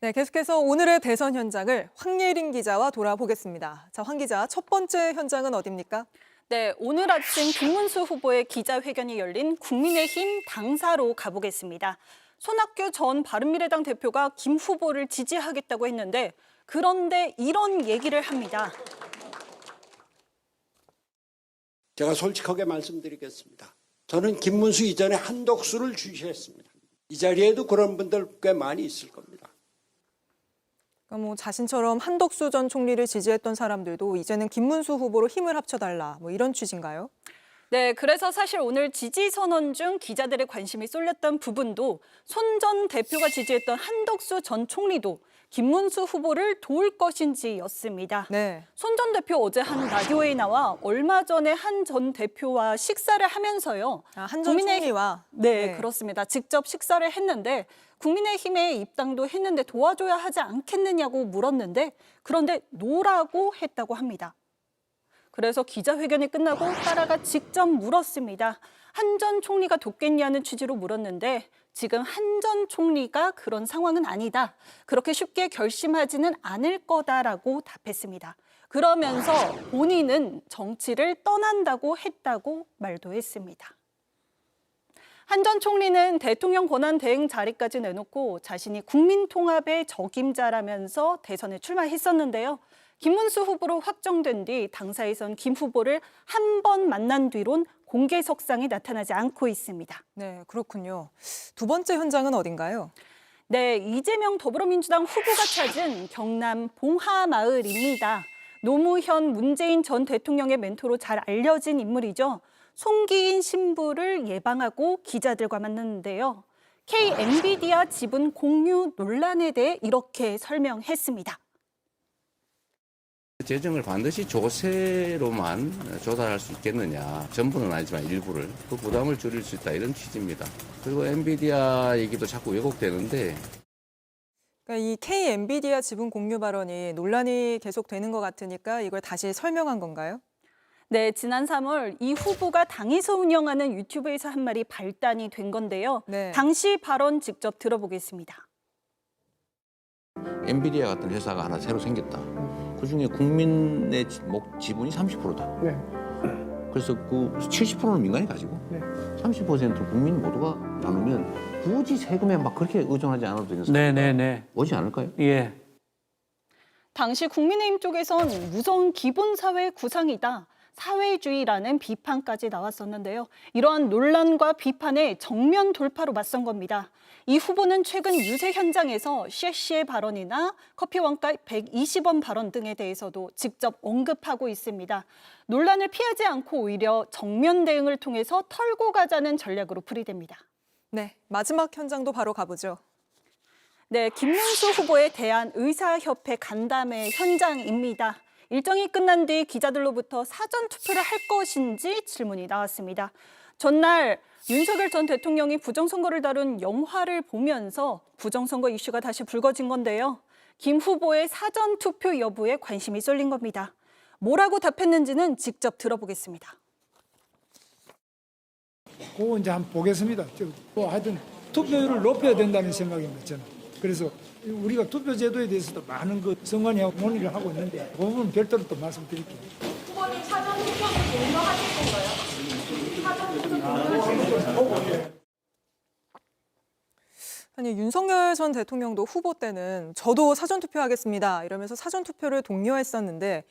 네, 계속해서 오늘의 대선 현장을 황예린 기자와 돌아보겠습니다. 자, 황 기자, 첫 번째 현장은 어디입니까? 네, 오늘 아침 김문수 후보의 기자회견이 열린 국민의힘 당사로 가보겠습니다. 손학규 전 바른미래당 대표가 김 후보를 지지하겠다고 했는데 그런데 이런 얘기를 합니다. 제가 솔직하게 말씀드리겠습니다. 저는 김문수 이전에 한덕수를 지지했습니다. 이 자리에도 그런 분들 꽤 많이 있을 겁니다. 그러니까 뭐 자신처럼 한덕수 전 총리를 지지했던 사람들도 이제는 김문수 후보로 힘을 합쳐달라, 뭐 이런 취지인가요? 네, 그래서 사실 오늘 지지 선언 중 기자들의 관심이 쏠렸던 부분도 손 전 대표가 지지했던 한덕수 전 총리도 김문수 후보를 도울 것인지였습니다. 네. 손 전 대표 어제 한 라디오에 나와 얼마 전에 한 전 대표와 식사를 하면서요. 한 전 총리와. 네, 그렇습니다. 직접 식사를 했는데 국민의힘에 입당도 했는데 도와줘야 하지 않겠느냐고 물었는데 그런데 노라고 했다고 합니다. 그래서 기자회견이 끝나고 따라가 직접 물었습니다. 한 전 총리가 돕겠냐는 취지로 물었는데 지금 한 전 총리가 그런 상황은 아니다. 그렇게 쉽게 결심하지는 않을 거다라고 답했습니다. 그러면서 본인은 정치를 떠난다고 했다고 말도 했습니다. 한 전 총리는 대통령 권한 대행 자리까지 내놓고 자신이 국민통합의 적임자라면서 대선에 출마했었는데요. 김문수 후보로 확정된 뒤 당사에선 김 후보를 한 번 만난 뒤론 공개석상에 나타나지 않고 있습니다. 네, 그렇군요. 두 번째 현장은 어딘가요? 네, 이재명 더불어민주당 후보가 찾은 경남 봉하마을입니다. 노무현, 문재인 전 대통령의 멘토로 잘 알려진 인물이죠. 송기인 신부를 예방하고 기자들과 만났는데요. K-엔비디아 지분 공유 논란에 대해 이렇게 설명했습니다. 재정을 반드시 조세로만 조달할 수 있겠느냐. 전부는 아니지만 일부를. 그 부담을 줄일 수 있다. 이런 취지입니다. 그리고 엔비디아 얘기도 자꾸 왜곡되는데. 그러니까 이 K-엔비디아 지분 공유 발언이 논란이 계속되는 것 같으니까 이걸 다시 설명한 건가요? 네, 지난 3월 이 후보가 당에서 운영하는 유튜브에서 한 말이 발단이 된 건데요. 네. 당시 발언 직접 들어보겠습니다. 엔비디아 같은 회사가 하나 새로 생겼다. 그중에 국민의 지분이 30%다. 네. 그래서 그 70%는 민간이 가지고 네. 30%는 국민 모두가 나누면 굳이 세금에 막 그렇게 의존하지 않아도 되는 네네네. 오지 않을까요? 예. 당시 국민의힘 쪽에선 무서운 기본사회 구상이다. 사회주의라는 비판까지 나왔었는데요. 이러한 논란과 비판에 정면 돌파로 맞선 겁니다. 이 후보는 최근 유세 현장에서 셰시의 발언이나 커피 원가 120원 발언 등에 대해서도 직접 언급하고 있습니다. 논란을 피하지 않고 오히려 정면 대응을 통해서 털고 가자는 전략으로 풀이됩니다. 네, 마지막 현장도 바로 가보죠. 네, 김문수 후보에 대한 의사협회 간담회 현장입니다. 일정이 끝난 뒤 기자들로부터 사전 투표를 할 것인지 질문이 나왔습니다. 전날 윤석열 전 대통령이 부정선거를 다룬 영화를 보면서 부정선거 이슈가 다시 불거진 건데요. 김 후보의 사전 투표 여부에 관심이 쏠린 겁니다. 뭐라고 답했는지는 직접 들어보겠습니다. 그거 이제 한번 보겠습니다. 하여튼 투표율을 높여야 된다는 생각인 거죠. 그래서 우리가 투표 제도에 대해서도 많은 그 선관위하고 논의를 하고 있는데 그 부분 별도로 또 말씀드릴게요. 후보님 사전 투표를 종료하실 건가요? 사전 투표 종료하실 아니, 윤석열 전 대통령도 후보 때는 저도 사전투표하겠습니다 이러면서 사전투표를 독려했었는데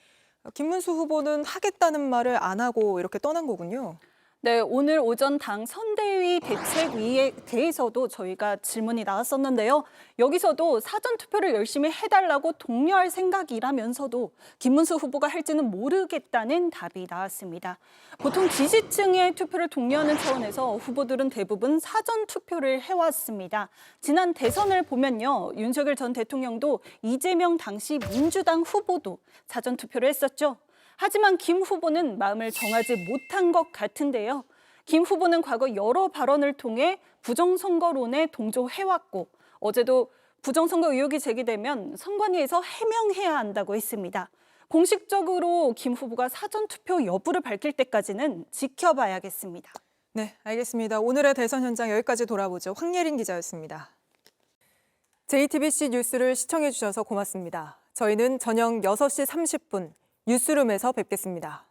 김문수 후보는 하겠다는 말을 안 하고 이렇게 떠난 거군요. 네, 오늘 오전 당 선대위 대책위에 대해서도 저희가 질문이 나왔었는데요. 여기서도 사전투표를 열심히 해달라고 독려할 생각이라면서도 김문수 후보가 할지는 모르겠다는 답이 나왔습니다. 보통 지지층의 투표를 독려하는 차원에서 후보들은 대부분 사전투표를 해왔습니다. 지난 대선을 보면요. 윤석열 전 대통령도 이재명 당시 민주당 후보도 사전투표를 했었죠. 하지만 김 후보는 마음을 정하지 못한 것 같은데요. 김 후보는 과거 여러 발언을 통해 부정선거론에 동조해왔고 어제도 부정선거 의혹이 제기되면 선관위에서 해명해야 한다고 했습니다. 공식적으로 김 후보가 사전투표 여부를 밝힐 때까지는 지켜봐야겠습니다. 네, 알겠습니다. 오늘의 대선 현장 여기까지 돌아보죠. 황예린 기자였습니다. JTBC 뉴스를 시청해 주셔서 고맙습니다. 저희는 저녁 6시 30분 뉴스룸에서 뵙겠습니다.